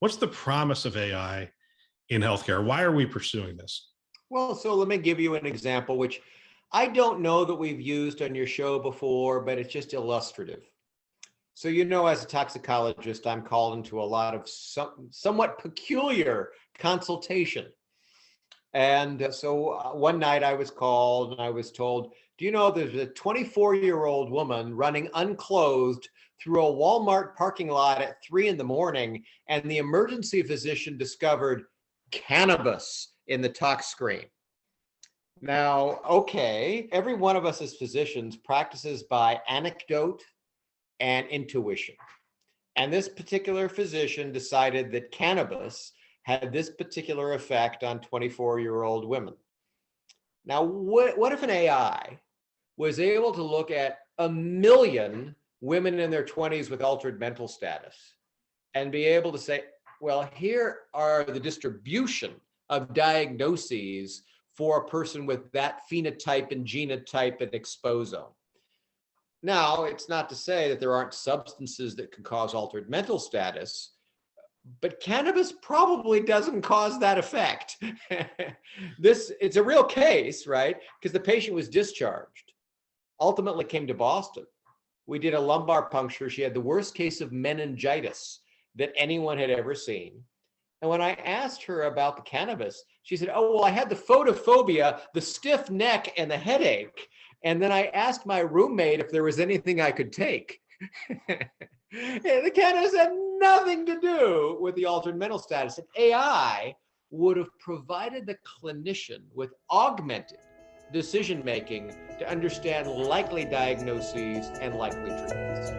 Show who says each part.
Speaker 1: What's the promise of AI in healthcare? Why are we pursuing this?
Speaker 2: Well, so let me give you an example, which I don't know that we've used on your show before, but it's just illustrative. So, as a toxicologist, I'm called into a lot of somewhat peculiar consultation. And so one night I was called and I was told, do you know there's a 24-year-old woman running unclothed through a Walmart parking lot at 3 in the morning, and the emergency physician discovered cannabis in the tox screen. Now, okay, every one of us as physicians practices by anecdote and intuition. And this particular physician decided that cannabis had this particular effect on 24-year-old women. Now, what if an AI was able to look at 1 million women in their 20s with altered mental status and be able to say, well, here are the distribution of diagnoses for a person with that phenotype and genotype and exposome. Now, it's not to say that there aren't substances that can cause altered mental status, but cannabis probably doesn't cause that effect. It's a real case, right? Because the patient was discharged, ultimately came to Boston. We did a lumbar puncture. She had the worst case of meningitis that anyone had ever seen. And when I asked her about the cannabis, she said, oh, well, I had the photophobia, the stiff neck, and the headache. And then I asked my roommate if there was anything I could take. The cannabis had nothing to do with the altered mental status. And AI would have provided the clinician with augmented decision-making to understand likely diagnoses and likely treatments.